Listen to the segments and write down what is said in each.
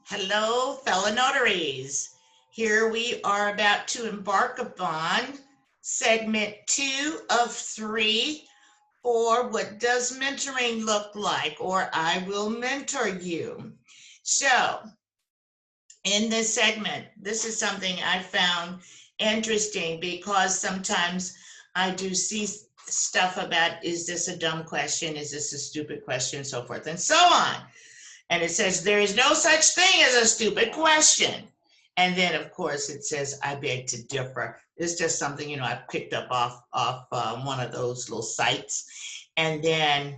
Hello, fellow notaries. Here we are about to embark upon segment 2 of 3 for What Does Mentoring Look Like? Or I Will Mentor You. So, in this segment, this is something I found interesting because sometimes I do see stuff about, is this a dumb question? Is this a stupid question? So forth and so on. And it says, there is no such thing as a stupid question. And then, of course, it says, I beg to differ. It's just something, I picked up off one of those little sites. And then,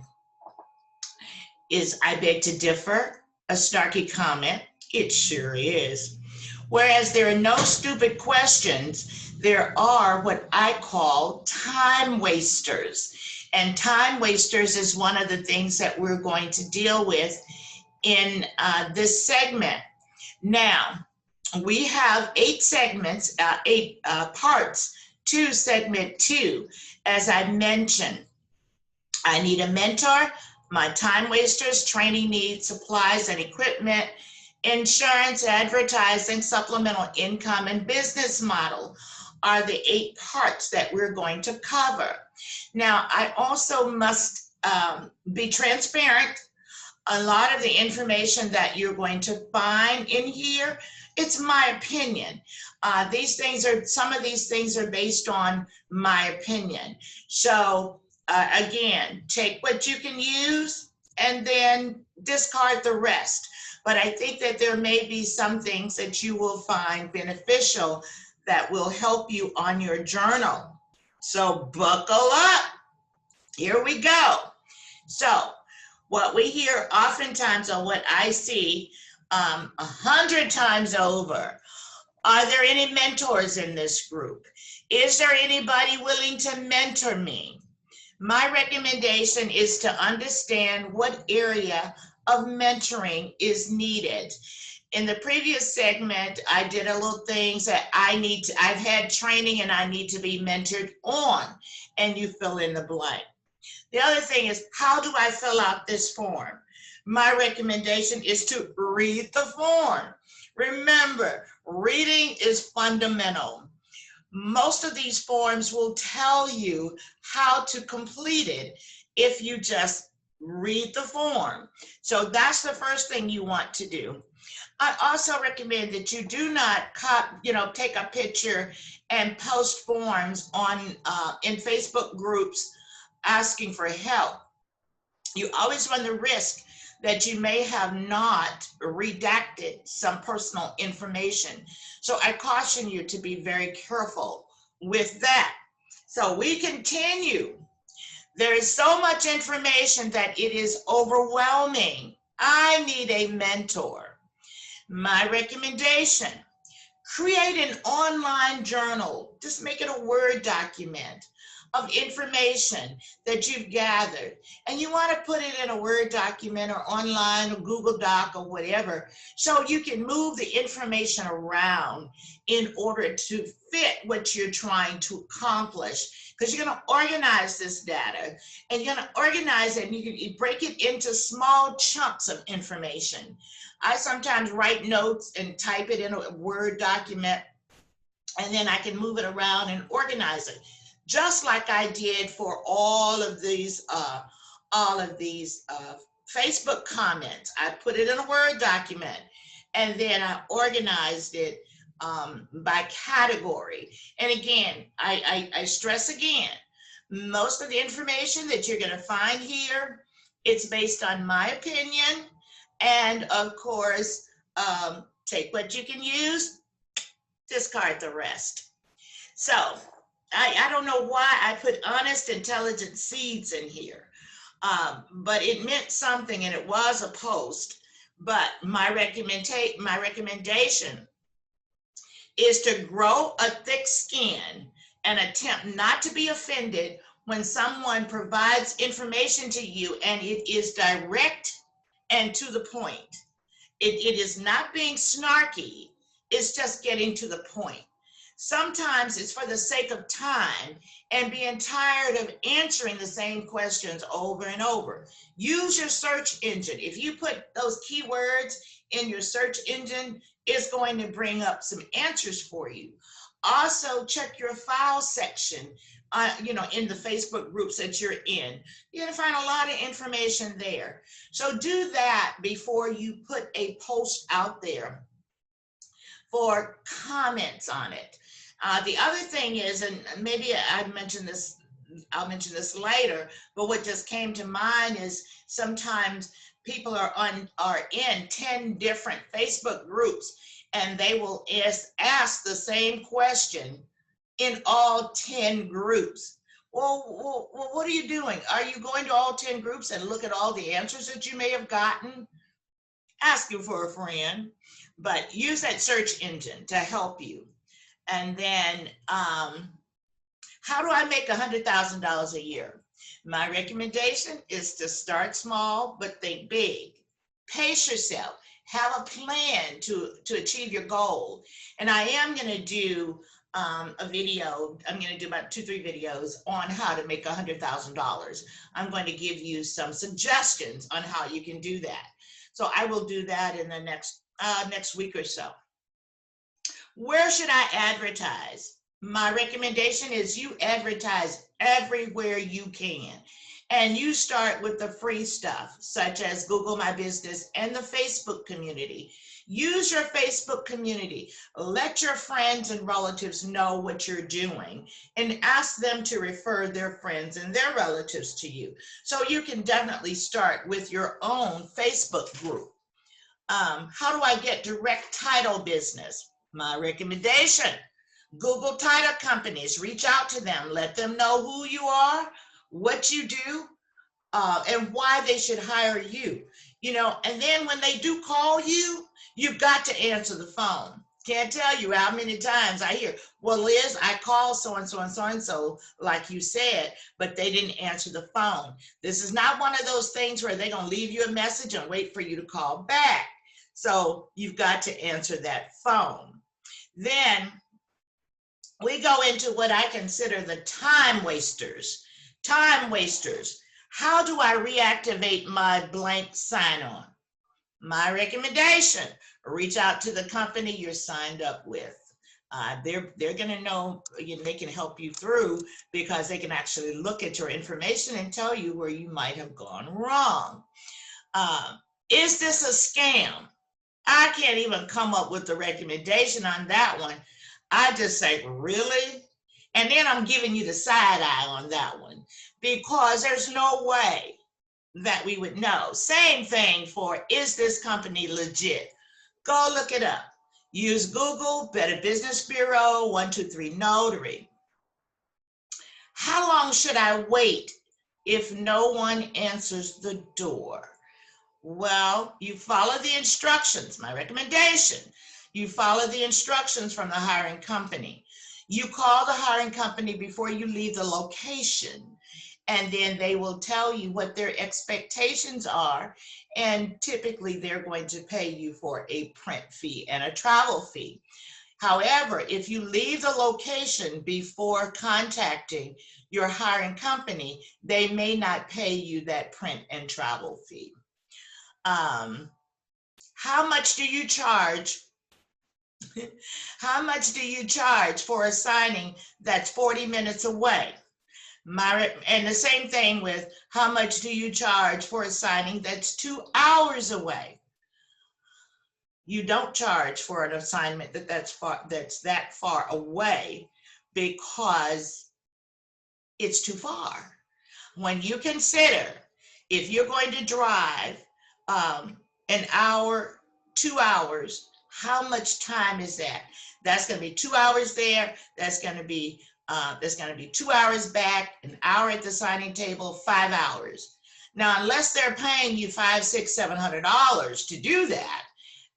is I beg to differ a snarky comment? It sure is. Whereas there are no stupid questions, there are what I call time wasters. And time wasters is one of the things that we're going to deal with in this segment. Now, we have 8 segments, 8 parts to segment 2. As I mentioned, I need a mentor, my time wasters, training needs, supplies and equipment, insurance, advertising, supplemental income, and business model are the 8 parts that we're going to cover. Now, I also must be transparent. A lot of the information that you're going to find in here, it's my opinion. Some of these things are based on my opinion. So again, take what you can use and then discard the rest. But I think that there may be some things that you will find beneficial that will help you on your journal. So buckle up. Here we go. So what we hear oftentimes, or what I see 100 times over, are there any mentors in this group? Is there anybody willing to mentor me? My recommendation is to understand what area of mentoring is needed. In the previous segment, I did a little things that I've had training and I need to be mentored on, and you fill in the blank. The other thing is, how do I fill out this form? My recommendation is to read the form. Remember, reading is fundamental. Most of these forms will tell you how to complete it if you just read the form. So that's the first thing you want to do. I also recommend that you do not take a picture and post forms in Facebook groups asking for help. You always run the risk that you may have not redacted some personal information. So I caution you to be very careful with that. So we continue. There is so much information that it is overwhelming. I need a mentor. My recommendation, create an online journal. Just make it a Word document of information that you've gathered. And you want to put it in a Word document or online or Google Doc or whatever, so you can move the information around in order to fit what you're trying to accomplish. Because you're going to organize this data, and you're going to organize it, and you can break it into small chunks of information. I sometimes write notes and type it in a Word document, and then I can move it around and organize it, just like I did for all of these Facebook comments. I put it in a Word document, and then I organized it by category. And again, I stress again, most of the information that you're going to find here, it's based on my opinion. And of course, take what you can use, discard the rest. So I don't know why I put honest, intelligent seeds in here, but it meant something, and it was a post. But my recommendation is to grow a thick skin and attempt not to be offended when someone provides information to you and it is direct and to the point. It is not being snarky, it's just getting to the point. Sometimes it's for the sake of time and being tired of answering the same questions over and over. Use your search engine. If you put those keywords in your search engine, it's going to bring up some answers for you. Also, check your file section, in the Facebook groups that you're in. You're going to find a lot of information there. So do that before you put a post out there for comments on it. The other thing is, and maybe I'll mention this later, but what just came to mind is sometimes people are in 10 different Facebook groups, and they will ask the same question in all 10 groups. Well, what are you doing? Are you going to all 10 groups and look at all the answers that you may have gotten? Ask you for a friend, but use that search engine to help you. And then, how do I make $100,000 a year? My recommendation is to start small, but think big. Pace yourself. Have a plan to achieve your goal. And I am going to do a video. I'm going to do about 2-3 videos on how to make $100,000. I'm going to give you some suggestions on how you can do that. So I will do that in the next week or so. Where should I advertise? My recommendation is you advertise everywhere you can. And you start with the free stuff, such as Google My Business and the Facebook community. Use your Facebook community. Let your friends and relatives know what you're doing and ask them to refer their friends and their relatives to you. So you can definitely start with your own Facebook group. How do I get direct title business? My recommendation, Google title companies, reach out to them, let them know who you are, what you do, and why they should hire you. And then when they do call you, you've got to answer the phone. Can't tell you how many times I hear, well, Liz, I called so-and-so and so-and-so, like you said, but they didn't answer the phone. This is not one of those things where they're going to leave you a message and wait for you to call back. So you've got to answer that phone. Then we go into what I consider the time wasters. Time wasters. How do I reactivate my blank sign-on? My recommendation, reach out to the company you're signed up with. They're going to know, they can help you through because they can actually look at your information and tell you where you might have gone wrong. Is this a scam? I can't even come up with a recommendation on that one. I just say, really? And then I'm giving you the side eye on that one because there's no way that we would know. Same thing for, is this company legit? Go look it up. Use Google, Better Business Bureau, 123 Notary. How long should I wait if no one answers the door? Well, you follow the instructions. My recommendation, you follow the instructions from the hiring company. You call the hiring company before you leave the location, and then they will tell you what their expectations are. And typically they're going to pay you for a print fee and a travel fee. However, if you leave the location before contacting your hiring company, they may not pay you that print and travel fee. How much do you charge? How much do you charge for a signing that's 40 minutes away? And the same thing with how much do you charge for a signing that's 2 hours away? You don't charge for an assignment that's that far away because it's too far. When you consider if you're going to drive an hour, 2 hours, how much time is that? That's going to be 2 hours there. That's going to be 2 hours back, an hour at the signing table, 5 hours. Now, unless they're paying you $500, $600, $700 to do that,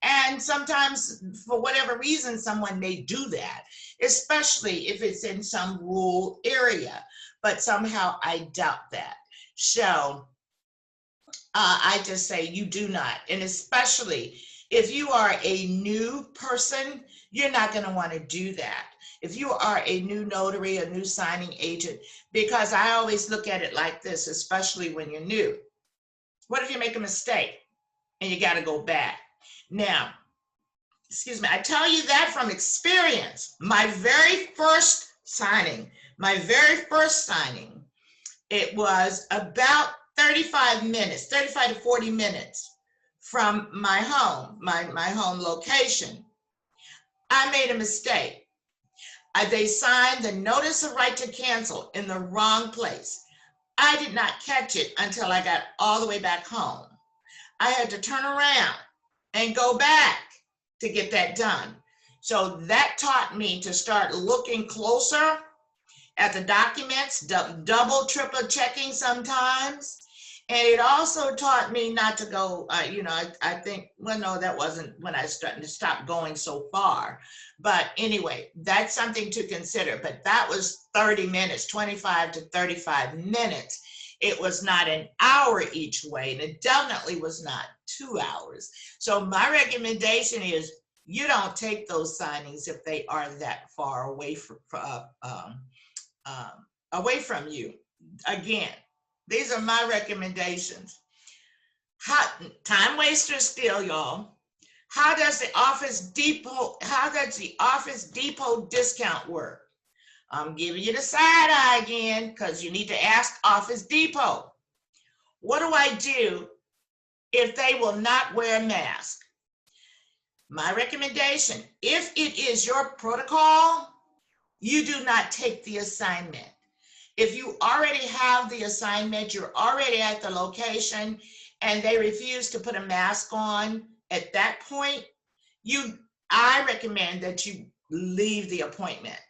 and sometimes for whatever reason, someone may do that, especially if it's in some rural area, but somehow I doubt that. So I just say you do not, and especially If you are a new person, you're not going to want to do that. If you are a new notary, a new signing agent, because I always look at it like this, especially when you're new. What if you make a mistake and you got to go back? Now, excuse me, I tell you that from experience. My very first signing, it was about 35 minutes, 35 to 40 minutes from my home, my home location. I made a mistake. They signed the notice of right to cancel in the wrong place. I did not catch it until I got all the way back home. I had to turn around and go back to get that done. So that taught me to start looking closer at the documents, double, triple checking sometimes. And it also taught me not to go, I think, well, no, that wasn't when I started to stop going so far. But anyway, that's something to consider. But that was 30 minutes, 25 to 35 minutes. It was not an hour each way, and it definitely was not 2 hours. So my recommendation is you don't take those signings if they are that far away from you. Again, these are my recommendations. Time wasters still, y'all. How does the Office Depot discount work? I'm giving you the side eye again because you need to ask Office Depot. What do I do if they will not wear a mask? My recommendation, if it is your protocol, you do not take the assignment. If you already have the assignment, you're already at the location, and they refuse to put a mask on at that point, I recommend that you leave the appointment.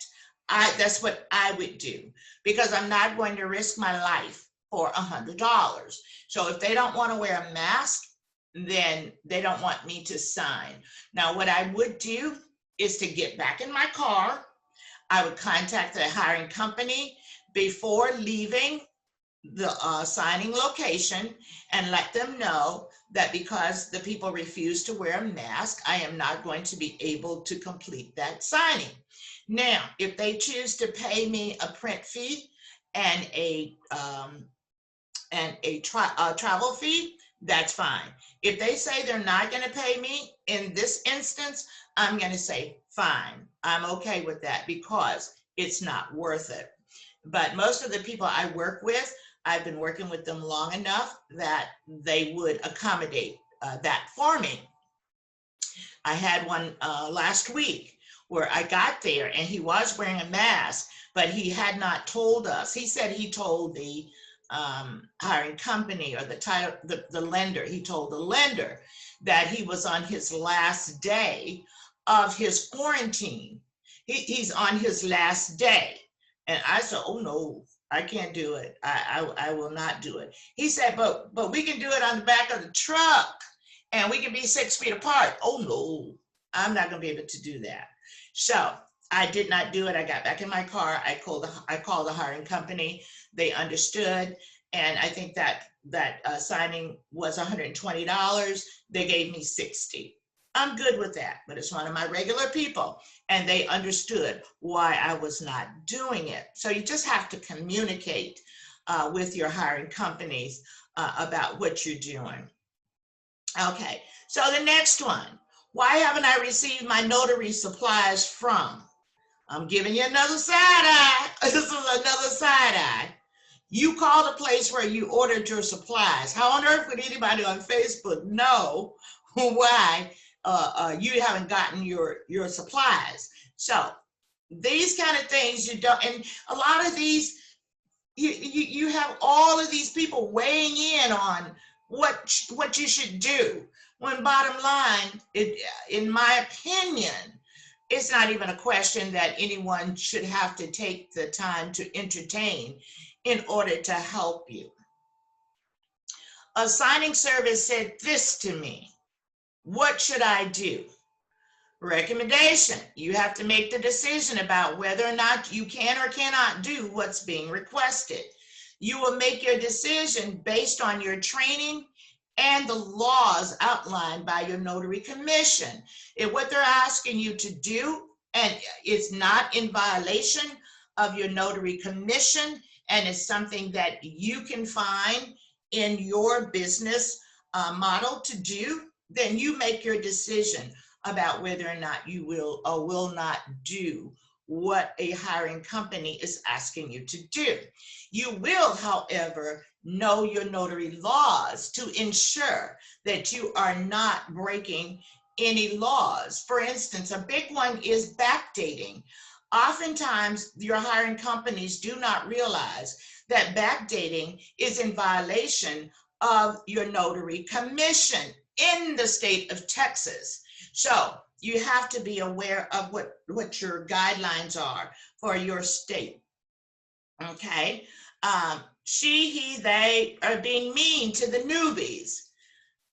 That's what I would do, because I'm not going to risk my life for $100. So if they don't want to wear a mask, then they don't want me to sign. Now, what I would do is to get back in my car. I would contact the hiring company before leaving the signing location and let them know that because the people refuse to wear a mask, I am not going to be able to complete that signing. Now, if they choose to pay me a print fee and a travel fee, that's fine. If they say they're not going to pay me in this instance, I'm going to say, fine, I'm okay with that because it's not worth it. But most of the people I work with, I've been working with them long enough that they would accommodate that for me. I had one last week where I got there and he was wearing a mask, but he had not told us. He said he told the hiring company or the lender, he told the lender that he was on his last day of his quarantine. He's on his last day. And I said, oh no, I can't do it. I will not do it. He said, but we can do it on the back of the truck and we can be 6 feet apart. Oh no, I'm not gonna be able to do that. So I did not do it. I got back in my car. I called the hiring company. They understood. And I think that signing was $120. They gave me $60. I'm good with that, but it's one of my regular people, and they understood why I was not doing it. So you just have to communicate with your hiring companies about what you're doing. Okay, so the next one, why haven't I received my notary supplies from? I'm giving you another side eye. This is another side eye. You called a place where you ordered your supplies. How on earth would anybody on Facebook know why you haven't gotten your supplies? So these kind of things you don't, and a lot of these, you have all of these people weighing in on what you should do. When bottom line, in my opinion, it's not even a question that anyone should have to take the time to entertain in order to help you. A signing service said this to me. What should I do? Recommendation, you have to make the decision about whether or not you can or cannot do what's being requested. You will make your decision based on your training and the laws outlined by your notary commission. If what they're asking you to do and it's not in violation of your notary commission and it's something that you can find in your business model to do, then you make your decision about whether or not you will or will not do what a hiring company is asking you to do. You will, however, know your notary laws to ensure that you are not breaking any laws. For instance, a big one is backdating. Oftentimes, your hiring companies do not realize that backdating is in violation of your notary commission in the state of Texas. So you have to be aware of what your guidelines are for your state. Okay. She, he, they are being mean to the newbies.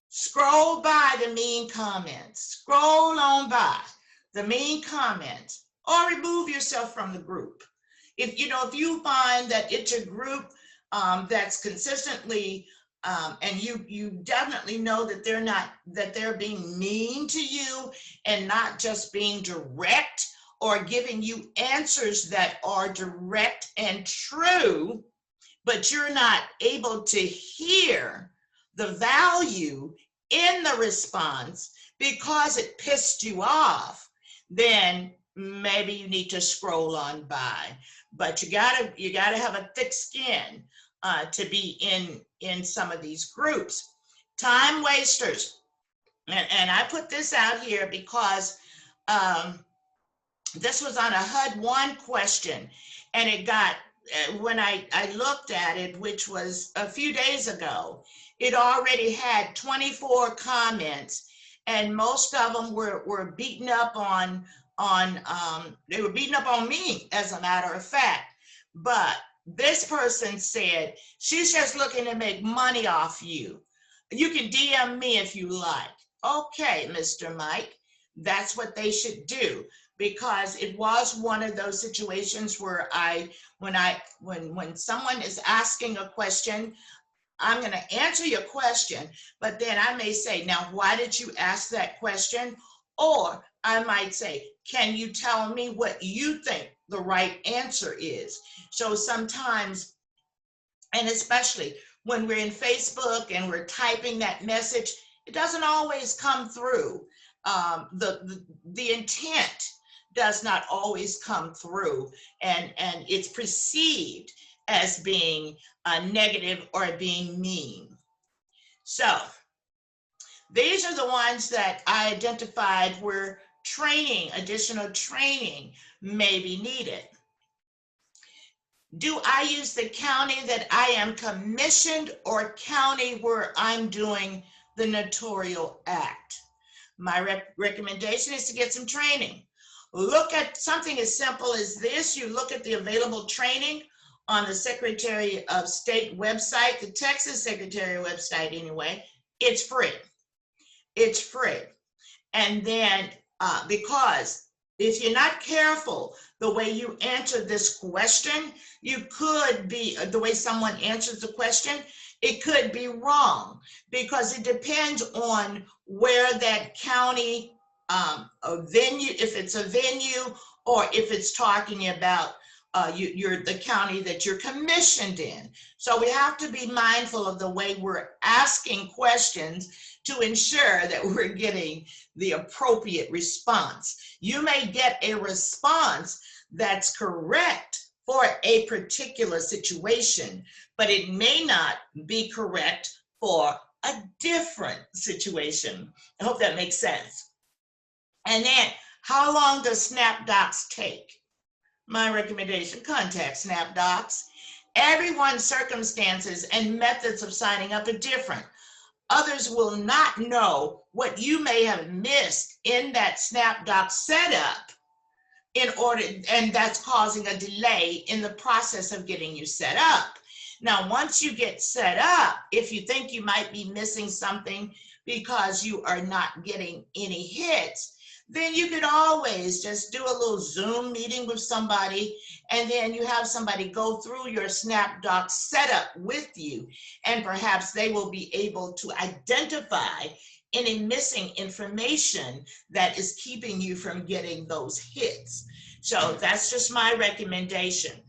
Scroll by the mean comments. Scroll on by the mean comments or remove yourself from the group. If you find that it's a group that's consistently and you definitely know that they're being mean to you and not just being direct or giving you answers that are direct and true, but you're not able to hear the value in the response because it pissed you off, then maybe you need to scroll on by. But you gotta have a thick skin to be in some of these groups. Time wasters, and I put this out here because this was on a HUD-1 question, and it got, when I looked at it, which was a few days ago, it already had 24 comments, and most of them were beaten up on they were beating up on me, as a matter of fact. But this person said, she's just looking to make money off you. You can DM me if you like. Okay, Mr. Mike, that's what they should do, because it was one of those situations where when someone is asking a question, I'm going to answer your question, but then I may say, now, why did you ask that question? Or I might say, can you tell me what you think the right answer is? So sometimes, and especially when we're in Facebook and we're typing that message, it doesn't always come through. The intent does not always come through, and it's perceived as being negative or being mean. So these are the ones that I identified where additional training may be needed. Do I use the county that I am commissioned or county where I'm doing the notarial act? My recommendation is to get some training. Look at something as simple as this. You look at the available training on the Secretary of State website, the Texas Secretary website anyway. It's free. It's free. And then because if you're not careful the way you answer this question, you could be, the way someone answers the question, it could be wrong, because it depends on where that county, a venue, if it's a venue, or if it's talking about you're the county that you're commissioned in. So we have to be mindful of the way we're asking questions to ensure that we're getting the appropriate response. You may get a response that's correct for a particular situation, but it may not be correct for a different situation. I hope that makes sense. And then, how long does SnapDocs take? My recommendation, contact SnapDocs. Everyone's circumstances and methods of signing up are different. Others will not know what you may have missed in that SnapDocs setup and that's causing a delay in the process of getting you set up. Now, once you get set up, if you think you might be missing something because you are not getting any hits, then you could always just do a little Zoom meeting with somebody, and then you have somebody go through your SnapDocs setup with you, and perhaps they will be able to identify any missing information that is keeping you from getting those hits. So that's just my recommendation.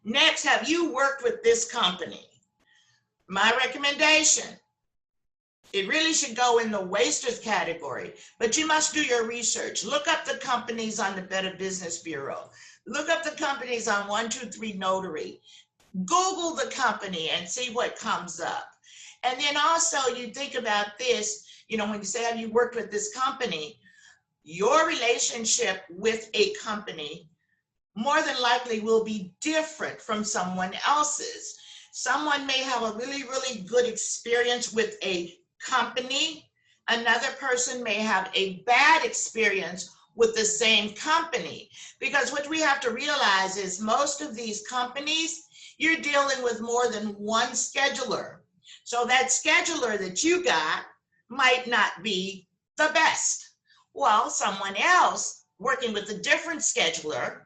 Next, have you worked with this company? My recommendation, it really should go in the wasters category, but you must do your research. Look up the companies on the Better Business Bureau. Look up the companies on 123 Notary. Google the company and see what comes up. And then also you think about this, you know, when you say, have you worked with this company? Your relationship with a company more than likely will be different from someone else's. Someone may have a really, really good experience with a company. Another person may have a bad experience with the same company. Because what we have to realize is most of these companies, you're dealing with more than one scheduler. So that scheduler that you got might not be the best. Well, someone else working with a different scheduler,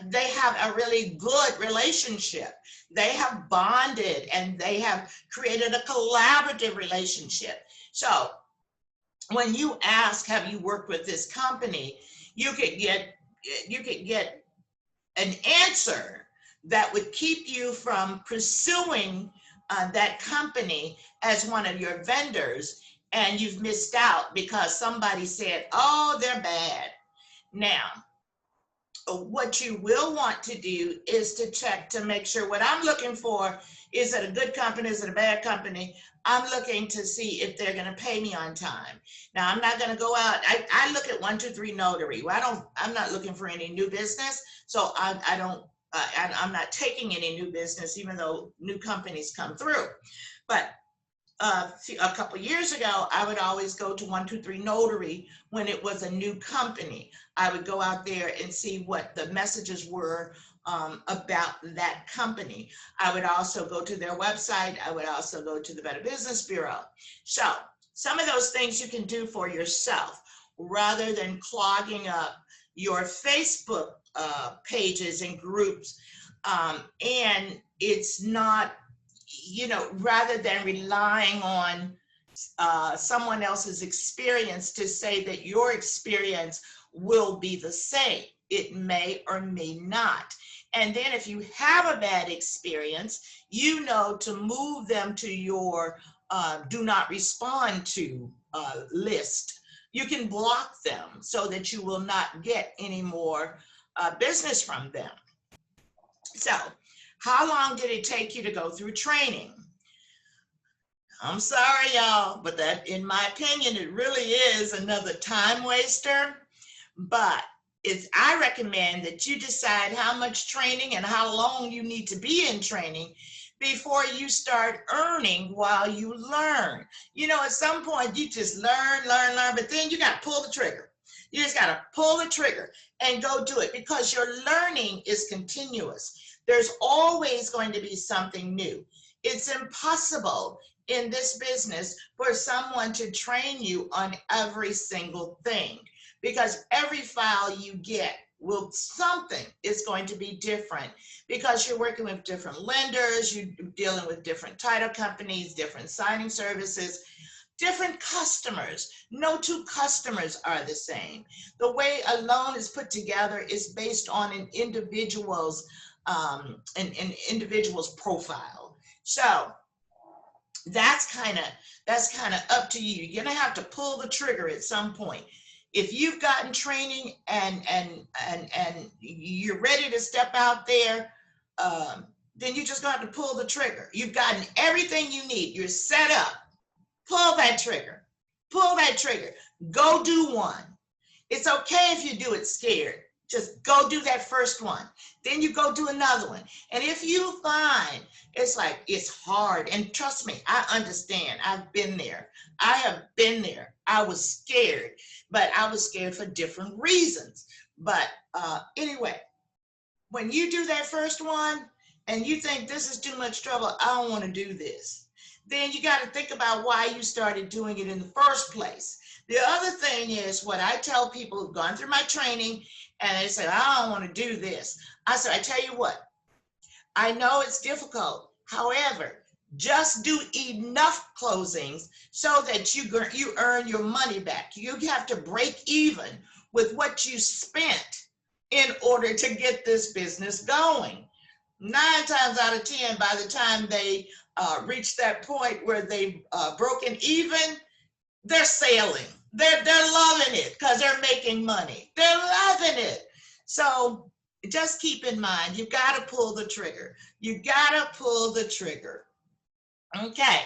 they have a really good relationship. They have bonded and they have created a collaborative relationship. So when you ask, have you worked with this company, you could get an answer that would keep you from pursuing that company as one of your vendors, and you've missed out because somebody said, oh, they're bad. Now, what you will want to do is to check to make sure what I'm looking for, is it a good company, is it a bad company? I'm looking to see if they're going to pay me on time. Now, I'm not going to go out. I look at 123 Notary. I'm not looking for any new business. So I'm not taking any new business, even though new companies come through. But a couple years ago, I would always go to 123 Notary when it was a new company. I would go out there and see what the messages were about that company. I would also go to their website. I would also go to the Better Business Bureau. So some of those things you can do for yourself rather than clogging up your Facebook pages and groups. And it's not, you know, rather than relying on someone else's experience to say that your experience will be the same. It may or may not. And then if you have a bad experience, you know to move them to your do not respond to list. You can block them so that you will not get any more business from them. So, how long did it take you to go through training? I'm sorry, y'all, but that, in my opinion, it really is another time waster. But I recommend that you decide how much training and how long you need to be in training before you start earning while you learn. You know, at some point you just learn, but then you got to pull the trigger. You just got to pull the trigger and go do it, because your learning is continuous. There's always going to be something new. It's impossible in this business for someone to train you on every single thing, because every file you get something is going to be different, because you're working with different lenders, you're dealing with different title companies, different signing services, different customers. No two customers are the same. The way a loan is put together is based on an individual's profile. So that's kind of up to you. You're gonna have to pull the trigger at some point. If you've gotten training and you're ready to step out there, then you just got to pull the trigger. You've gotten everything you need. You're set up. Pull that trigger. Pull that trigger. Go do one. It's okay if you do it scared. Just go do that first one. Then you go do another one. And if you find it's hard, and trust me, I understand. I've been there. I have been there. I was scared, but I was scared for different reasons. But anyway, when you do that first one and you think this is too much trouble, I don't want to do this, then you got to think about why you started doing it in the first place. The other thing is what I tell people who've gone through my training and they say, I don't want to do this. I said, I tell you what, I know it's difficult. However, just do enough closings so that you earn your money back. You have to break even with what you spent in order to get this business going. 9 times out of 10, by the time they reach that point where they've broken even, they're sailing. They're loving it because they're making money. They're loving it. So just keep in mind, you've got to pull the trigger. You got to pull the trigger. Okay,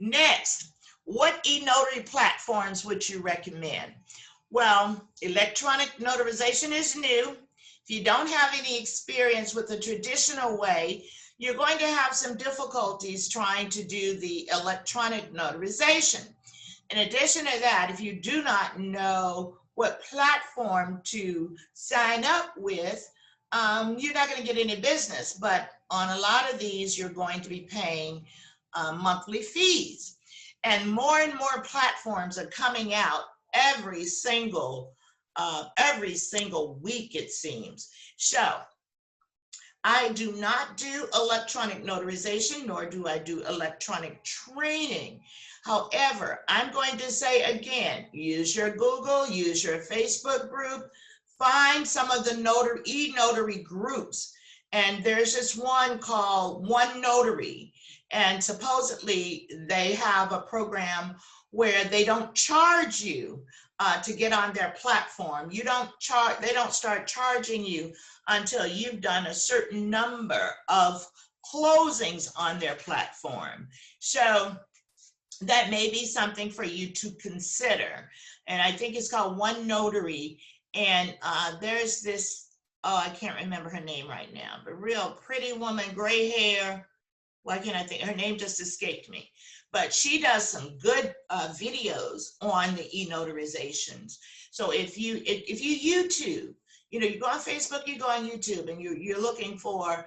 next, what e-notary platforms would you recommend? Well, electronic notarization is new. If you don't have any experience with the traditional way, you're going to have some difficulties trying to do the electronic notarization. In addition to that, if you do not know what platform to sign up with, you're not going to get any business. But on a lot of these, you're going to be paying monthly fees. And more platforms are coming out every single week, it seems. So I do not do electronic notarization, nor do I do electronic training. However, I'm going to say again, use your Google, use your Facebook group, find some of the e-notary groups. And there's this one called One Notary. And supposedly they have a program where they don't charge you to get on their platform. They don't start charging you until you've done a certain number of closings on their platform. So that may be something for you to consider. And I think it's called One Notary. And there's this, I can't remember her name right now, but real pretty woman, gray hair. Why can't I think? Her name just escaped me. But she does some good videos on the e-notarizations. So if you YouTube, you go on Facebook, you go on YouTube, and you're looking for,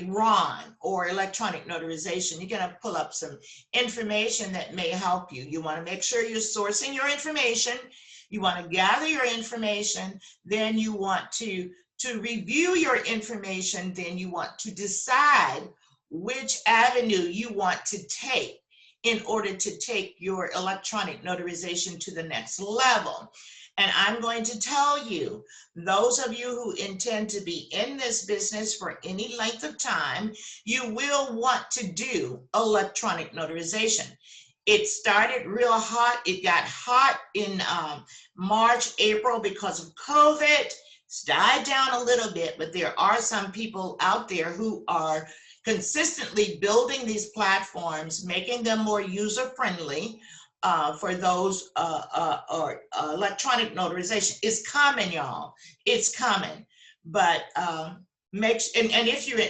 Ron or electronic notarization, you're going to pull up some information that may help you. You want to make sure you're sourcing your information. You want to gather your information. Then you want to review your information. Then you want to decide which avenue you want to take in order to take your electronic notarization to the next level. And I'm going to tell you, those of you who intend to be in this business for any length of time, you will want to do electronic notarization. It started real hot. It got hot in March, April because of COVID. It's died down a little bit, but there are some people out there who are consistently building these platforms, making them more user-friendly for those electronic notarization. It's coming, y'all. It's coming. But and if you're,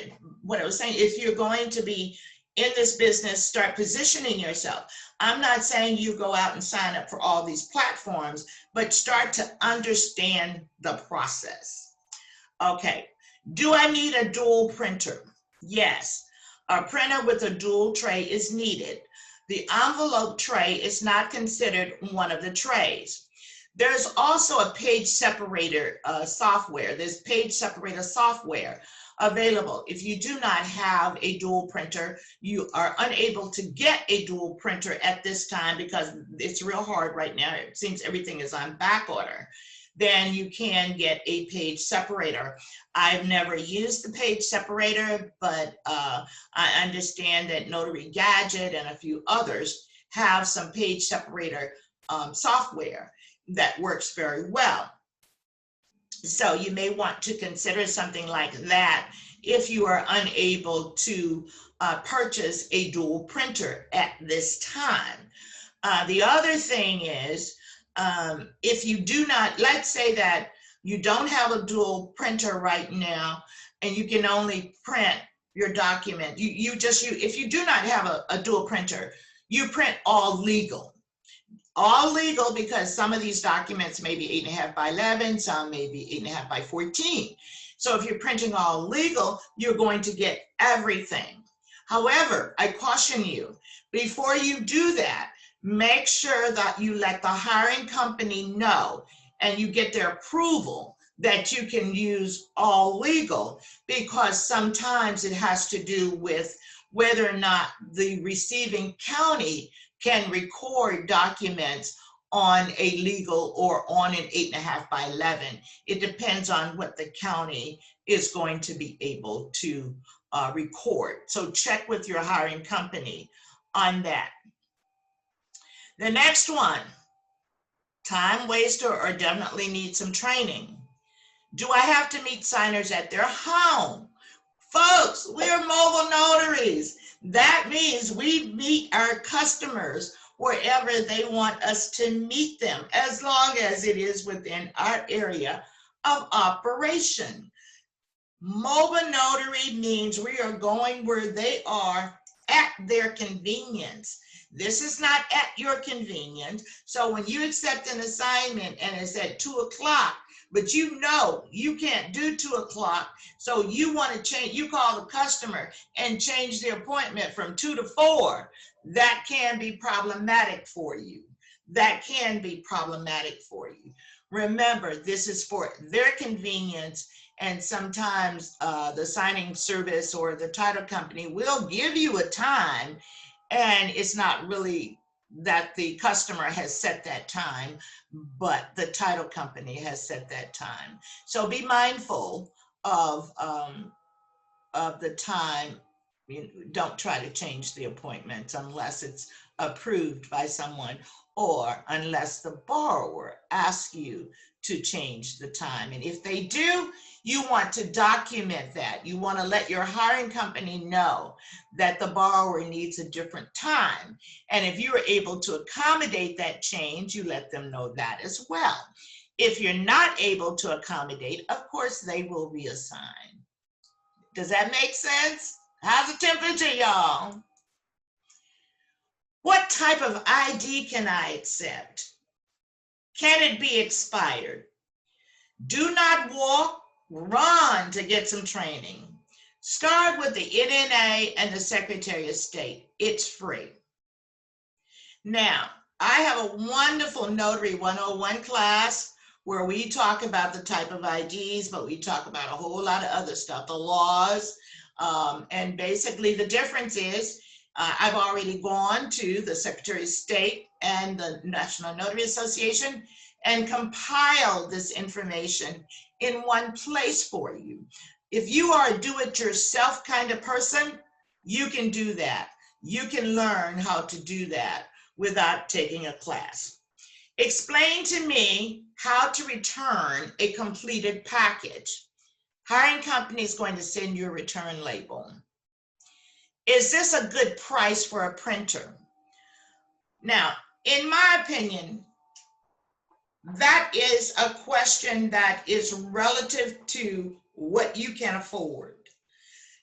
what I was saying, if you're going to be in this business, start positioning yourself. I'm not saying you go out and sign up for all these platforms, but start to understand the process. Okay, do I need a dual printer? Yes, a printer with a dual tray is needed. The envelope tray is not considered one of the trays. There's also a page separator software. There's page separator software available. If you do not have a dual printer, you are unable to get a dual printer at this time because it's real hard right now. It seems everything is on back order. Then you can get a page separator. I've never used the page separator, but I understand that Notary Gadget and a few others have some page separator software that works very well. So you may want to consider something like that if you are unable to purchase a dual printer at this time. The other thing is, if you do not, let's say that you don't have a dual printer right now and you can only print your document. If you do not have a dual printer, you print all legal. All legal, because some of these documents may be 8.5 by 11, some may be 8.5 by 14. So if you're printing all legal, you're going to get everything. However, I caution you, before you do that, make sure that you let the hiring company know and you get their approval that you can use all legal, because sometimes it has to do with whether or not the receiving county can record documents on a legal or on an 8.5 by 11. It depends on what the county is going to be able to record. So check with your hiring company on that. The next one, time waster or definitely need some training. Do I have to meet signers at their home? Folks, we're mobile notaries. That means we meet our customers wherever they want us to meet them, as long as it is within our area of operation. Mobile notary means we are going where they are at their convenience. This is not at your convenience. So when you accept an assignment and it's at 2 o'clock, but you know you can't do 2 o'clock, so you want to change, you call the customer and change the appointment from 2 to 4, that can be problematic for you. That can be problematic for you. Remember, this is for their convenience, and sometimes the signing service or the title company will give you a time, and it's not really that the customer has set that time, but the title company has set that time. So be mindful of the time. Don't try to change the appointment unless it's approved by someone, or unless the borrower asks you to change the time. And if they do, you want to document that. You want to let your hiring company know that the borrower needs a different time. And if you are able to accommodate that change, you let them know that as well. If you're not able to accommodate, of course, they will reassign. Does that make sense? How's the temperature, y'all? What type of ID can I accept? Can it be expired? Do not walk, run to get some training. Start with the NNA and the Secretary of State. It's free. Now, I have a wonderful Notary 101 class where we talk about the type of IDs, but we talk about a whole lot of other stuff, the laws, and basically the difference is I've already gone to the Secretary of State and the National Notary Association and compiled this information in one place for you. If you are a do-it-yourself kind of person, you can do that. You can learn how to do that without taking a class. Explain to me how to return a completed package. Hiring company is going to send you a return label. Is this a good price for a printer? Now, in my opinion, that is a question that is relative to what you can afford.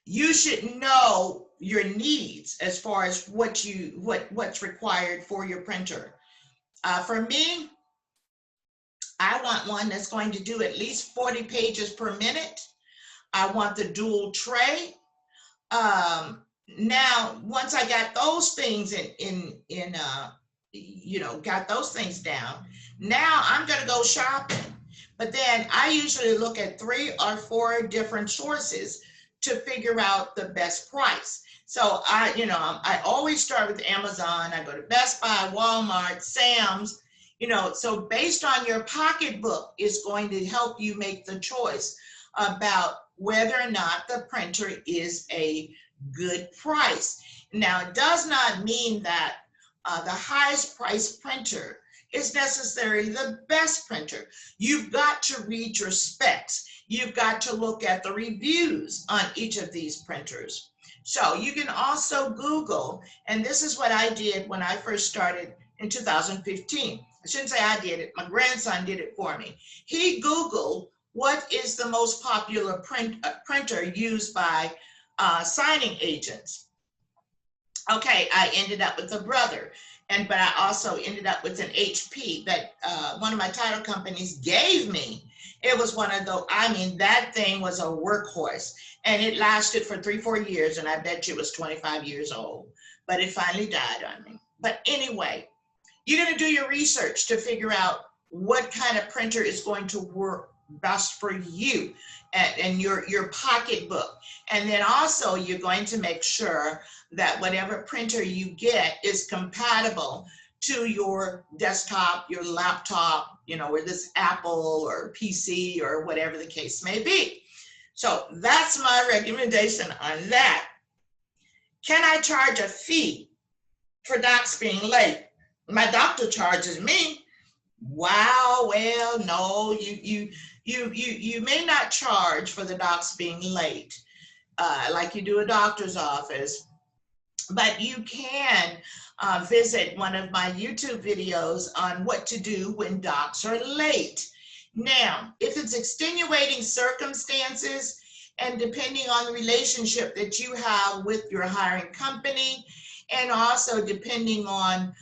You should know your needs as far as what's required for your printer. For me, I want one that's going to do at least 40 pages per minute. I want the dual tray. Now, once I got those things got those things down, now I'm going to go shopping. But then I usually look at 3 or 4 different sources to figure out the best price. So I always start with Amazon. I go to Best Buy, Walmart, Sam's, so based on your pocketbook is going to help you make the choice about whether or not the printer is a good price. Now, it does not mean that the highest price printer is necessarily the best printer. You've got to read your specs. You've got to look at the reviews on each of these printers. So you can also Google, and this is what I did when I first started in 2015. I shouldn't say I did it, my grandson did it for me. He Googled what is the most popular printer used by signing agents. Okay, I ended up with a brother. But I also ended up with an HP that one of my title companies gave me. It was one of those, I mean, that thing was a workhorse, and it lasted for 3-4 years, and I bet you it was 25 years old, but it finally died on me. But anyway, you're going to do your research to figure out what kind of printer is going to work best for you and your pocketbook. And then also you're going to make sure that whatever printer you get is compatible to your desktop, your laptop, you know, or this Apple or PC or whatever the case may be. So that's my recommendation on that. Can I charge a fee for docs being late? My doctor charges me. Wow, well, no, you may not charge for the docs being late, like you do a doctor's office, but you can visit one of my YouTube videos on what to do when docs are late. Now, if it's extenuating circumstances, and depending on the relationship that you have with your hiring company, and also depending on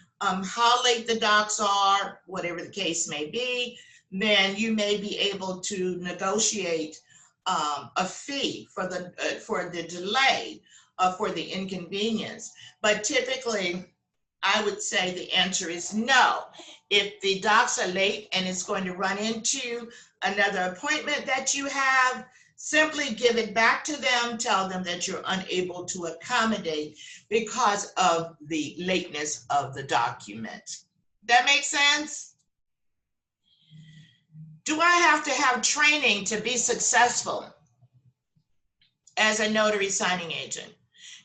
how late the docs are, whatever the case may be, then you may be able to negotiate a fee for the delay, for the inconvenience. But typically, I would say the answer is no. If the docs are late and it's going to run into another appointment that you have, simply give it back to them, tell them that you're unable to accommodate because of the lateness of the document. That makes sense? Do I have to have training to be successful as a notary signing agent?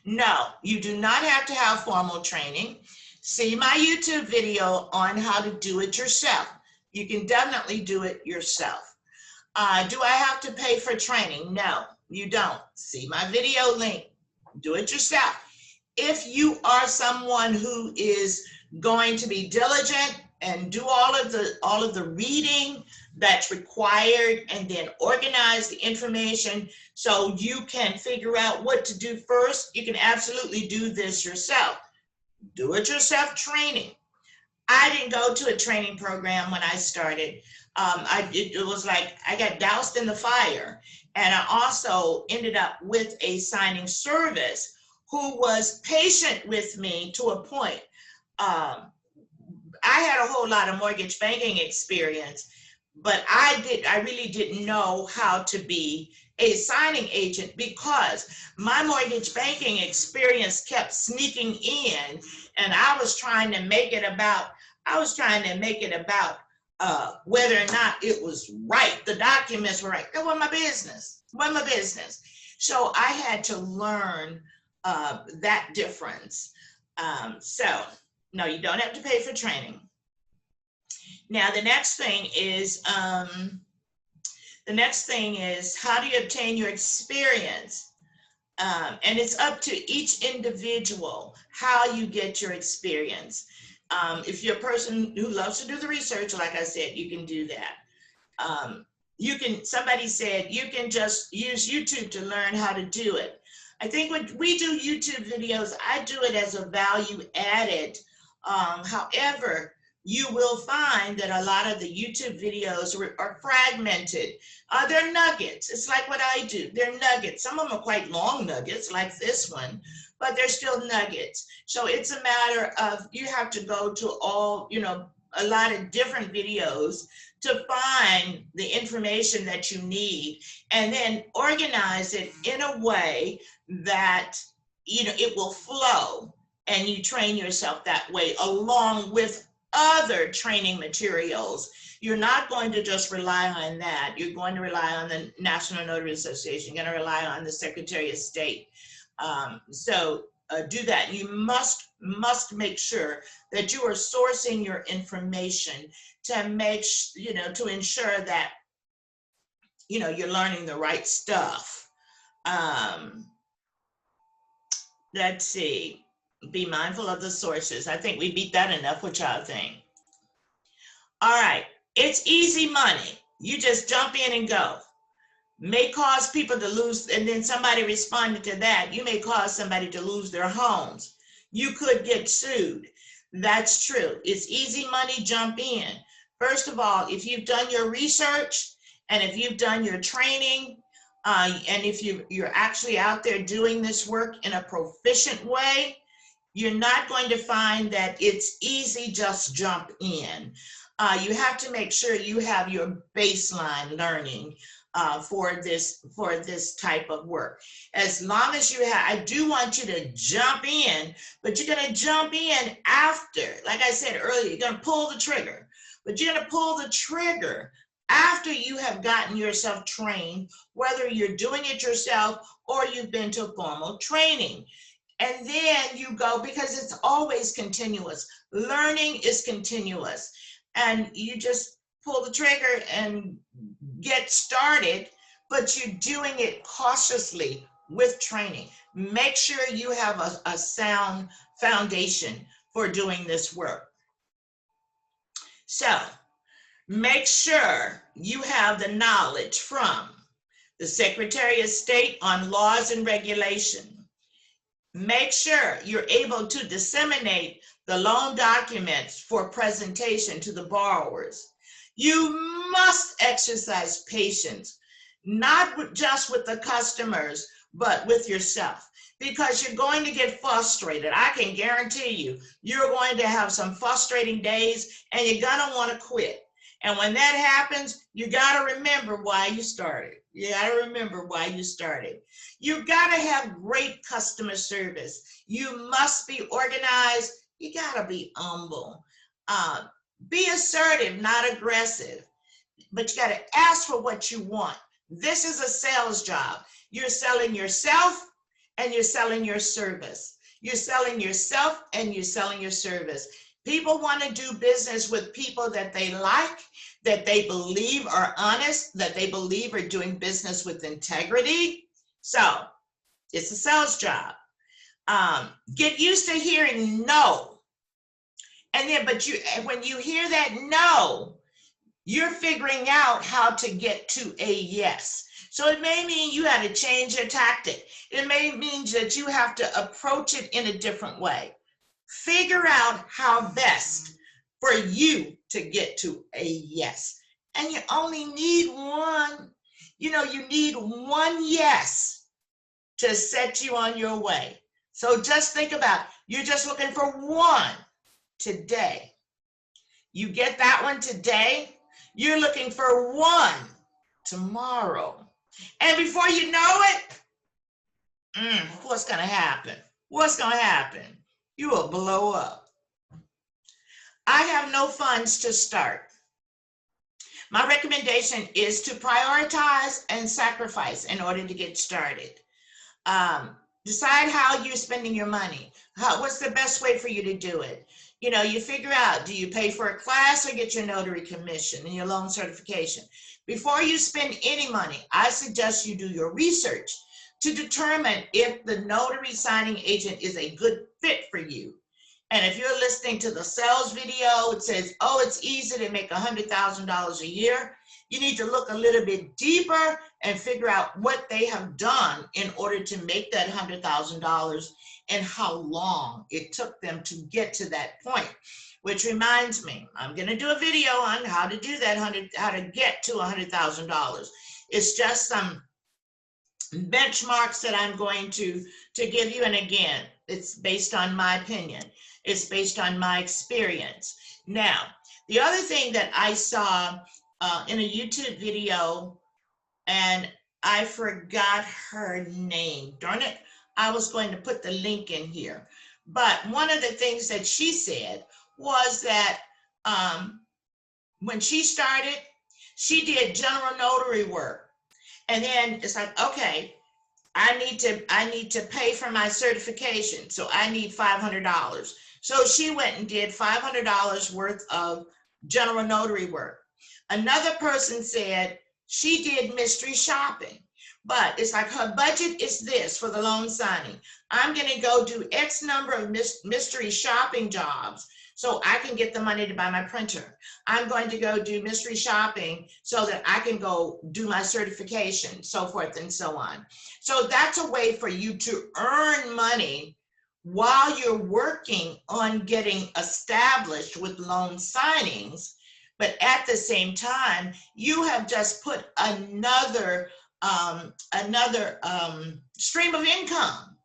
No, you do not have to have formal training. See my YouTube video on how to do it yourself. You can definitely do it yourself. Do I have to pay for training? No, you don't. See my video link. Do it yourself. If you are someone who is going to be diligent and do all of the reading that's required and then organize the information so you can figure out what to do first, you can absolutely do this yourself. Do it yourself training. I didn't go to a training program when I started. It was like I got doused in the fire, and I also ended up with a signing service who was patient with me to a point. I had a whole lot of mortgage banking experience, but I really didn't know how to be a signing agent because my mortgage banking experience kept sneaking in, and I was trying to make it about whether or not it was right, the documents were right. That wasn't my business. Wasn't my business. So I had to learn that difference. So no, you don't have to pay for training. Now the next thing is how do you obtain your experience? And it's up to each individual how you get your experience. If you're a person who loves to do the research, like I said, you can do that. Somebody said you can just use YouTube to learn how to do it. I think when we do YouTube videos, I do it as a value added. However, you will find that a lot of the YouTube videos are fragmented. They're nuggets. It's like what I do. They're nuggets. Some of them are quite long nuggets, like this one, but they're still nuggets. So it's a matter of you have to go to a lot of different videos to find the information that you need and then organize it in a way that, it will flow, and you train yourself that way along with other training materials. You're not going to just rely on that. You're going to rely on the National Notary Association. You're going to rely on the Secretary of State. Do that. You must make sure that you are sourcing your information to to ensure that you're learning the right stuff. Let's see. Be mindful of the sources. I think we beat that enough. What y'all think? All right. It's easy money. You just jump in and go. May cause people to lose, and then somebody responded to that. You may cause somebody to lose their homes. You could get sued. That's true. It's easy money, jump in. First of all, if you've done your research and if you've done your training, and if you're actually out there doing this work in a proficient way, you're not going to find that it's easy, just jump in. You have to make sure you have your baseline learning for this type of work. As long as you have, I do want you to jump in, but you're going to jump in after. Like I said earlier, you're going to pull the trigger, but you're going to pull the trigger after you have gotten yourself trained, whether you're doing it yourself or you've been to formal training. And then you go, because it's always continuous. Learning is continuous. And you just pull the trigger and get started, but you're doing it cautiously with training. Make sure you have a sound foundation for doing this work. So make sure you have the knowledge from the Secretary of State on laws and regulation. Make sure you're able to disseminate the loan documents for presentation to the borrowers. You must exercise patience, not just with the customers, but with yourself, because you're going to get frustrated. I can guarantee you, you're going to have some frustrating days and you're gonna wanna quit. And when that happens, you gotta remember why you started. You gotta remember why you started. You gotta have great customer service. You must be organized. You gotta be humble. Be assertive, not aggressive. But you gotta ask for what you want. This is a sales job. You're selling yourself and you're selling your service. You're selling yourself and you're selling your service. People want to do business with people that they like, that they believe are honest, that they believe are doing business with integrity. So it's a sales job. Get used to hearing no. And then, but when you hear that no, you're figuring out how to get to a yes. So it may mean you had to change your tactic. It may mean that you have to approach it in a different way. Figure out how best for you to get to a yes. And you only need one. You need one yes to set you on your way. So just think about, you're just looking for one today. You get that one today, you're looking for one tomorrow. And before you know it, what's going to happen? What's going to happen? You will blow up. I have no funds to start. My recommendation is to prioritize and sacrifice in order to get started. Decide how you're spending your money. What's the best way for you to do it? You figure out, do you pay for a class or get your notary commission and your loan certification? Before you spend any money, I suggest you do your research to determine if the notary signing agent is a good fit for you. And if you're listening to the sales video, it says, oh, it's easy to make $100,000 a year. You need to look a little bit deeper and figure out what they have done in order to make that $100,000 and how long it took them to get to that point. Which reminds me, I'm going to do a video on how to do that, how to get to $100,000. It's just some benchmarks that I'm going to give you. And again, it's based on my opinion. It's based on my experience. Now, the other thing that I saw in a YouTube video, and I forgot her name. Darn it, I was going to put the link in here. But one of the things that she said was that when she started, she did general notary work. And then it's like, okay, I need to pay for my certification. So I need $500. So she went and did $500 worth of general notary work. Another person said she did mystery shopping, but it's like her budget is this for the loan signing. I'm going to go do X number of mystery shopping jobs so I can get the money to buy my printer. I'm going to go do mystery shopping so that I can go do my certification, so forth and so on. So that's a way for you to earn money while you're working on getting established with loan signings, but at the same time, you have just put another stream of income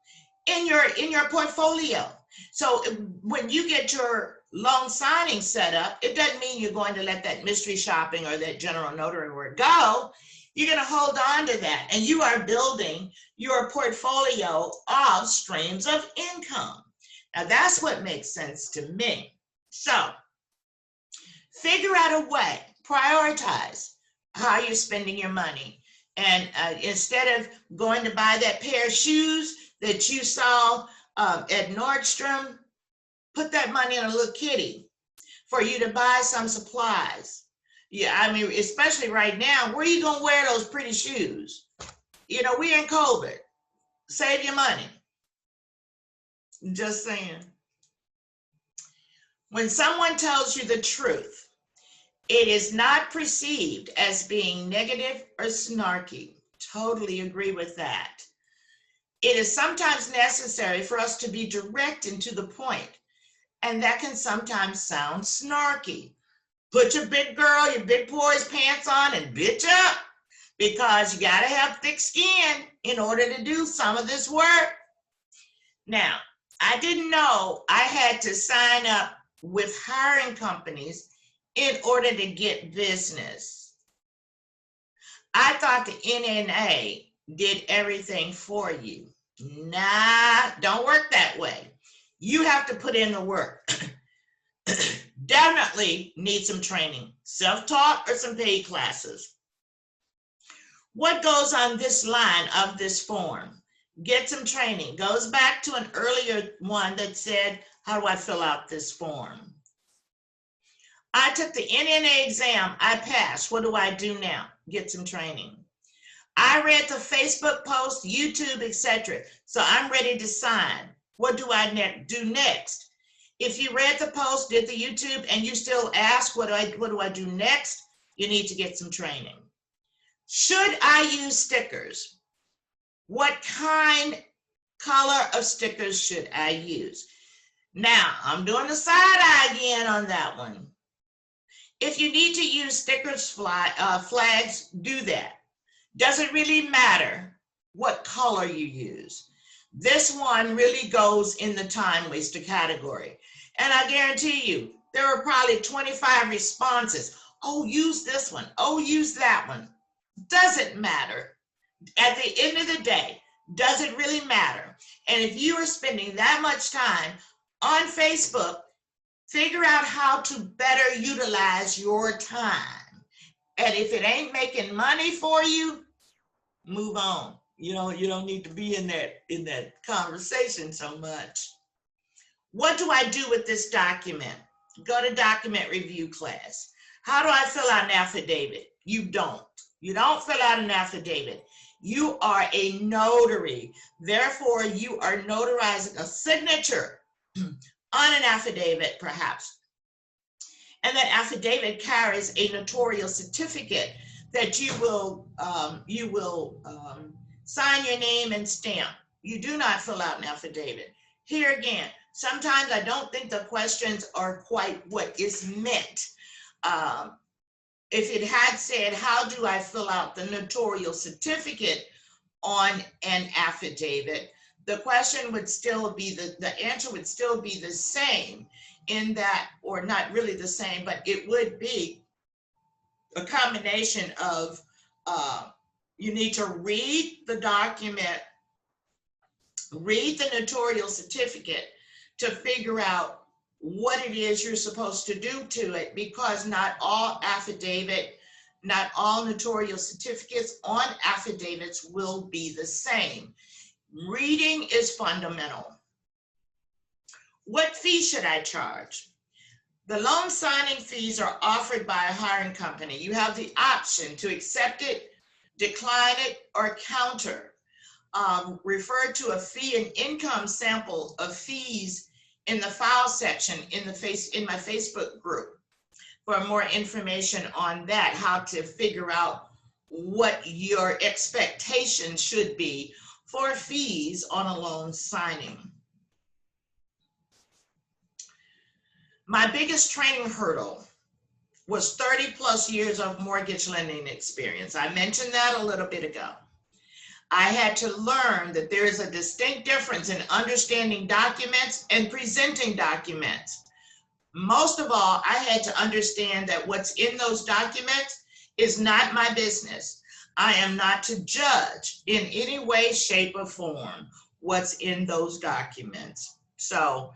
in your portfolio. So when you get your loan signing set up, it doesn't mean you're going to let that mystery shopping or that general notary work go. You're going to hold on to that, and you are building your portfolio of streams of income. Now that's what makes sense to me. So figure out a way, prioritize how you're spending your money. And instead of going to buy that pair of shoes that you saw at Nordstrom, put that money in a little kitty for you to buy some supplies. Yeah, I mean, especially right now, where are you gonna wear those pretty shoes? You know, we're in COVID. Save your money. Just saying. When someone tells you the truth, it is not perceived as being negative or snarky. Totally agree with that. It is sometimes necessary for us to be direct and to the point, and that can sometimes sound snarky. Put your big girl, your big boy's pants on and bitch up, because you gotta have thick skin in order to do some of this work. Now, I didn't know I had to sign up with hiring companies in order to get business. I thought the NNA did everything for you. Nah, don't work that way. You have to put in the work. Definitely need some training, self-taught or some paid classes. What goes on this line of this form? Get some training. Goes back to an earlier one that said, how do I fill out this form? I took the NNA exam, I passed. What do I do now? Get some training. I read the Facebook post, YouTube, etc. So I'm ready to sign. What do I do next? If you read the post, did the YouTube, and you still ask, what do I do next? You need to get some training. Should I use stickers? What color of stickers should I use? Now, I'm doing the side eye again on that one. If you need to use stickers, flags, do that. Doesn't really matter what color you use. This one really goes in the time waster category. And I guarantee you, there were probably 25 responses. Oh, use this one. Oh, use that one. Doesn't matter. At the end of the day, does it really matter? And if you are spending that much time on Facebook, figure out how to better utilize your time. And if it ain't making money for you, move on. You don't need to be in that conversation so much. What do I do with this document? Go to document review class. How do I fill out an affidavit? You don't fill out an affidavit. You are a notary. Therefore, you are notarizing a signature on an affidavit, perhaps. And that affidavit carries a notarial certificate that you will sign your name and stamp. You do not fill out an affidavit. Here again, sometimes I don't think the questions are quite what is meant. If it had said, how do I fill out the notarial certificate on an affidavit, the question would still be, the answer would still be the same in that, or not really the same, but it would be a combination of, you need to read the document, read the notarial certificate to figure out what it is you're supposed to do to it, because not all notarial certificates on affidavits will be the same. Reading is fundamental. What fee should I charge? The loan signing fees are offered by a hiring company. You have the option to accept it, decline it, or counter. Refer to a fee and income sample of fees in the file section in my Facebook group for more information on that, how to figure out what your expectation should be for fees on a loan signing. My biggest training hurdle was 30 plus years of mortgage lending experience. I mentioned that a little bit ago. I had to learn that there is a distinct difference in understanding documents and presenting documents. Most of all, I had to understand that what's in those documents is not my business. I am not to judge in any way, shape, or form what's in those documents. So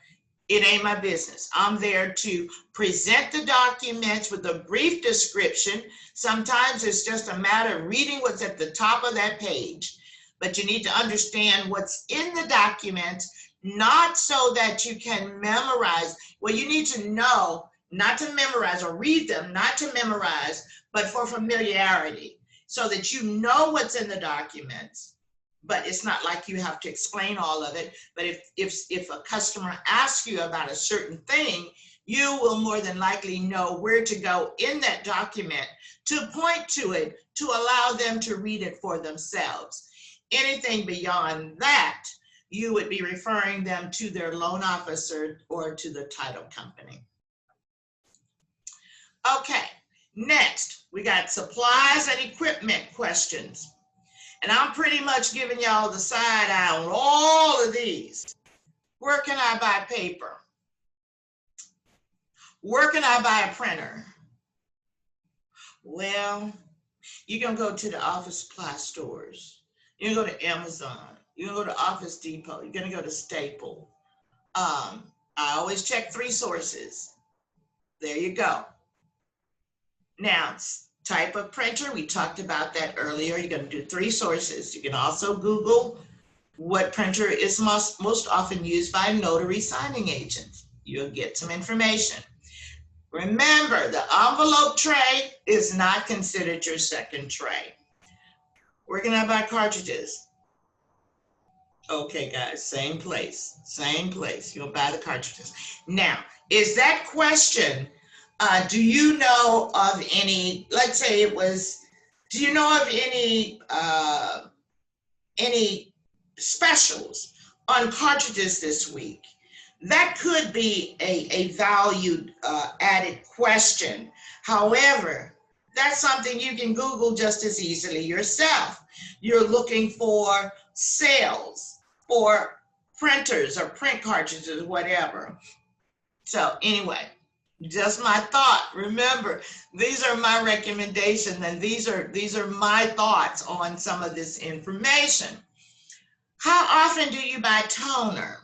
it ain't my business. I'm there to present the documents with a brief description. Sometimes it's just a matter of reading what's at the top of that page. But you need to understand what's in the documents, not so that you can memorize. Well, you need to know, not to memorize or read them, not to memorize, but for familiarity, so that you know what's in the documents. But it's not like you have to explain all of it. But if a customer asks you about a certain thing, you will more than likely know where to go in that document to point to it, to allow them to read it for themselves. Anything beyond that, you would be referring them to their loan officer or to the title company. Okay, next, we got supplies and equipment questions. And I'm pretty much giving y'all the side eye on all of these. Where can I buy paper? Where can I buy a printer? Well, you can go to the office supply stores. You're gonna go to Amazon. You're gonna go to Office Depot. You're gonna go to Staples. I always check 3 sources. There you go. Now, type of printer, we talked about that earlier. You're gonna do 3 sources. You can also Google what printer is most often used by notary signing agents. You'll get some information. Remember, the envelope tray is not considered your second tray. Where can I buy cartridges? Okay, guys, same place. You'll buy the cartridges. Now, is that question, do you know of any, let's say it was, do you know of any specials on cartridges this week? That could be a valued added question. However, that's something you can Google just as easily yourself. You're looking for sales or printers or print cartridges, whatever. So anyway, just my thought. Remember, these are my recommendations, and these are my thoughts on some of this information. How often do you buy toner?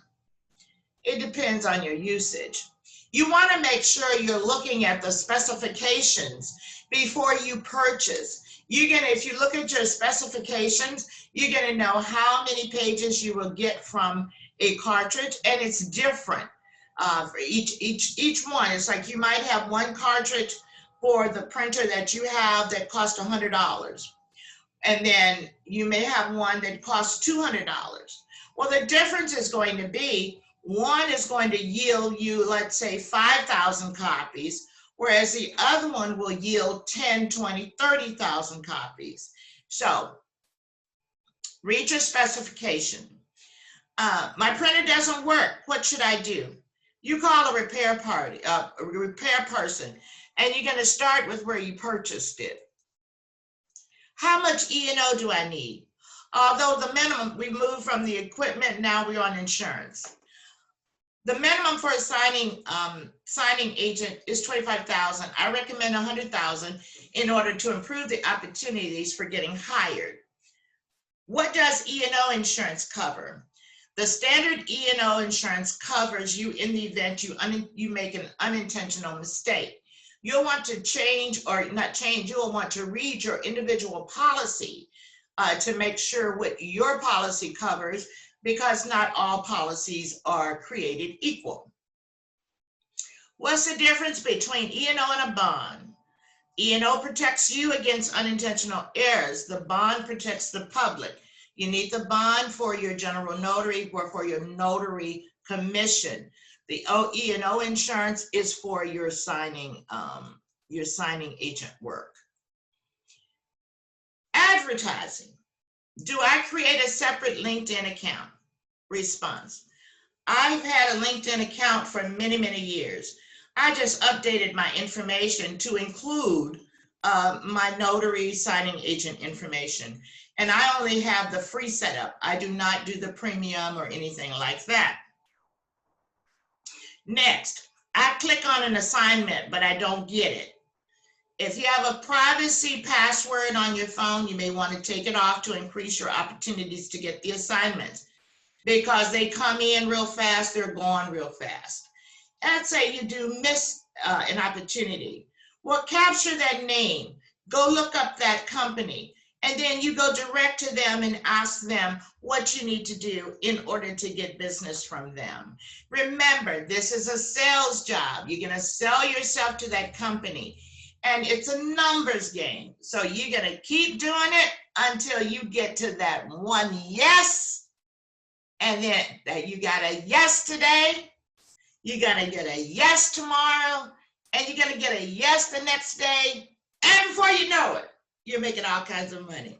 It depends on your usage. You want to make sure you're looking at the specifications before you purchase. If you look at your specifications, you're going to know how many pages you will get from a cartridge, and it's different for each one. It's like you might have one cartridge for the printer that you have that costs $100, and then you may have one that costs $200. Well, the difference is going to be, one is going to yield you, let's say, 5,000 copies, whereas the other one will yield 10, 20, 30,000 copies. So read your specification. My printer doesn't work. What should I do? You call a repair person, and you're going to start with where you purchased it. How much E&O do I need? Although the minimum, we moved from the equipment, now we're on insurance. The minimum for a signing agent is $25,000. I recommend $100,000 in order to improve the opportunities for getting hired. What does E&O insurance cover? The standard E&O insurance covers you in the event you make an unintentional mistake. You'll want to change, or not change, you'll want to read your individual policy to make sure what your policy covers, because not all policies are created equal. What's the difference between E&O and a bond? E&O protects you against unintentional errors. The bond protects the public. You need the bond for your general notary or for your notary commission. The E&O insurance is for your signing agent work. Advertising. Do I create a separate LinkedIn account? Response. I've had a LinkedIn account for many, many years. I just updated my information to include my notary signing agent information. And I only have the free setup. I do not do the premium or anything like that. Next, I click on an assignment, but I don't get it. If you have a privacy password on your phone, you may want to take it off to increase your opportunities to get the assignments, because they come in real fast, they're gone real fast. And say you do miss an opportunity. Well, capture that name, go look up that company, and then you go direct to them and ask them what you need to do in order to get business from them. Remember, this is a sales job. You're going to sell yourself to that company, and it's a numbers game. So you're going to keep doing it until you get to that one yes, and then you got a yes today, you're going to get a yes tomorrow, and you're going to get a yes the next day. And before you know it, you're making all kinds of money.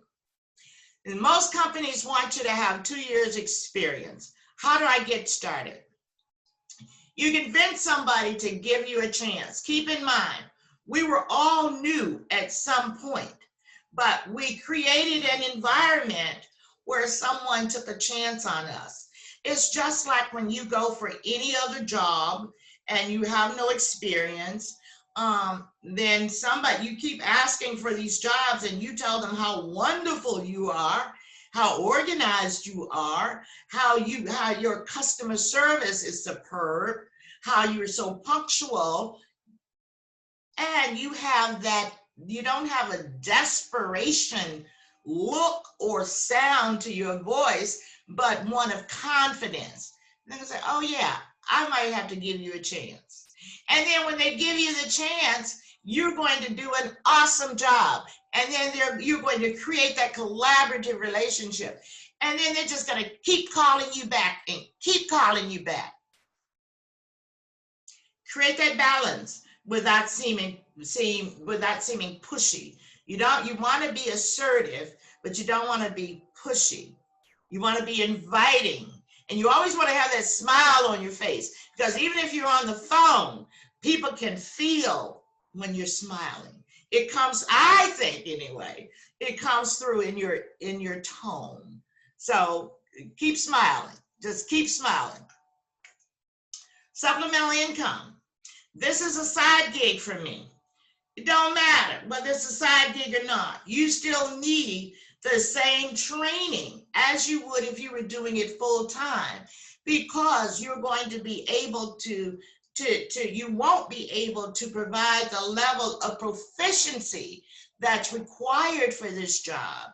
And most companies want you to have 2 years experience. How do I get started? You convince somebody to give you a chance. Keep in mind, we were all new at some point, but we created an environment where someone took a chance on us. It's just like when you go for any other job and you have no experience, then somebody, you keep asking for these jobs and you tell them how wonderful you are, how organized you are, how your customer service is superb, how you're so punctual, and you have that, you don't have a desperation look or sound to your voice, but one of confidence. They're gonna say, oh yeah, I might have to give you a chance. And then when they give you the chance, you're going to do an awesome job. And then you're going to create that collaborative relationship. And then they're just going to keep calling you back and keep calling you back. Create that balance without seeming pushy. You want to be assertive, but you don't want to be pushy. You want to be inviting. And you always want to have that smile on your face, because even if you're on the phone, people can feel when you're smiling. It comes, I think anyway, it comes through in your tone. So keep smiling, just keep smiling. Supplemental income. This is a side gig for me. It don't matter whether it's a side gig or not. You still need the same training as you would if you were doing it full time, because you're going to be able to you won't be able to provide the level of proficiency that's required for this job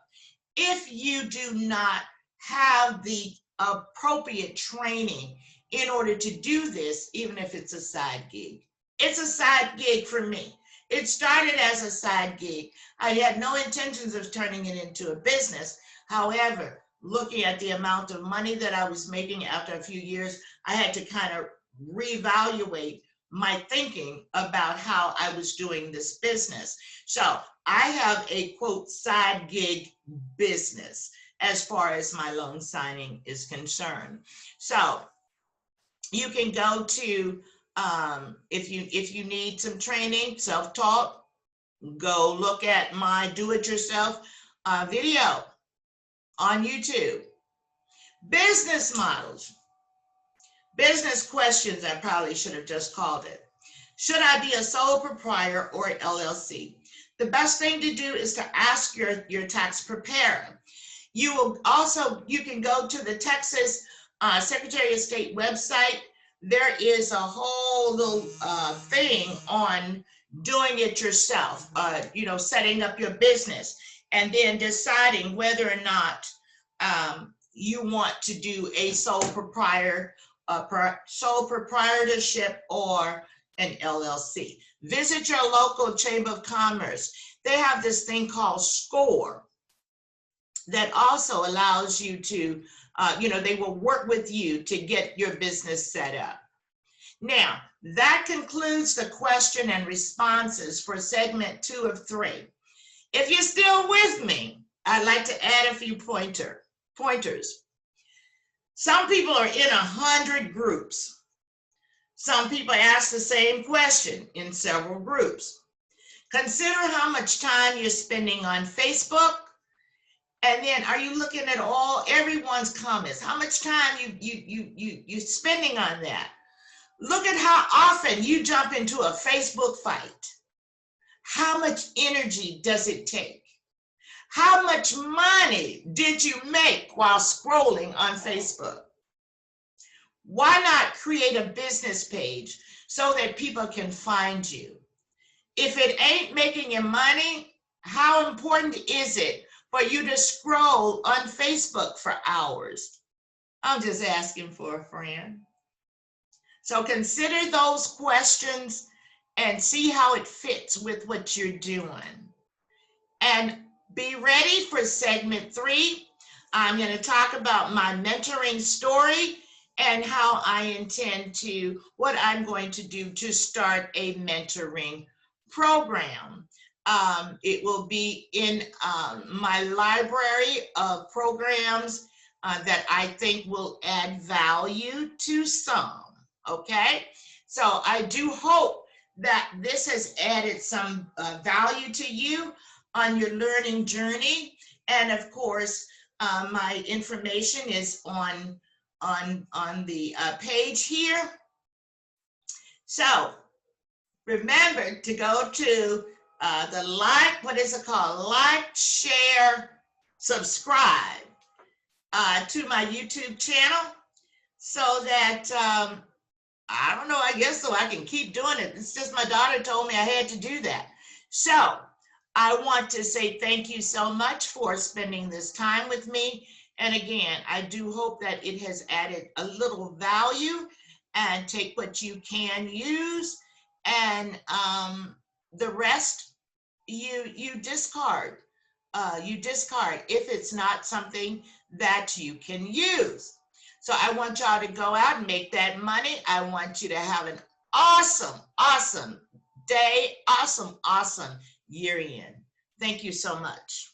if you do not have the appropriate training in order to do this, even if it's a side gig. It's a side gig for me. It started as a side gig. I had no intentions of turning it into a business. However, looking at the amount of money that I was making after a few years, I had to kind of reevaluate my thinking about how I was doing this business. So I have a quote side gig business as far as my loan signing is concerned. So you can go to, if you need some training, self-taught, go look at my do-it-yourself video on YouTube. Business models. Business questions, I probably should have just called it. Should I be a sole proprietor or an LLC? The best thing to do is to ask your tax preparer. You can go to the Texas Secretary of State website. There is a whole little thing on doing it yourself, setting up your business and then deciding whether or not you want to do a sole proprietorship or an LLC. Visit your local Chamber of Commerce. They have this thing called SCORE that also allows you to, they will work with you to get your business set up. Now, that concludes the question and responses for segment 2 of 3. If you're still with me, I'd like to add a few pointers. Some people are in 100 groups. Some people ask the same question in several groups. Consider how much time you're spending on Facebook. And then are you looking at everyone's comments? How much time you spending on that? Look at how often you jump into a Facebook fight. How much energy does it take? How much money did you make while scrolling on Facebook? Why not create a business page so that people can find you? If it ain't making you money, how important is it for you to scroll on Facebook for hours? I'm just asking for a friend. So consider those questions and see how it fits with what you're doing. And be ready for segment 3. I'm going to talk about my mentoring story and how I intend to, what I'm going to do to start a mentoring program. It will be in my library of programs that I think will add value to some, okay? So I do hope that this has added some value to you on your learning journey. And of course, my information is on the page here. So remember to go to the like, share, subscribe to my YouTube channel so that, I don't know, I guess so I can keep doing it. It's just my daughter told me I had to do that. So I want to say thank you so much for spending this time with me. And again, I do hope that it has added a little value, and take what you can use, and the rest you discard. You discard if it's not something that you can use. So I want y'all to go out and make that money. I want you to have an awesome, awesome day, awesome year end. Thank you so much.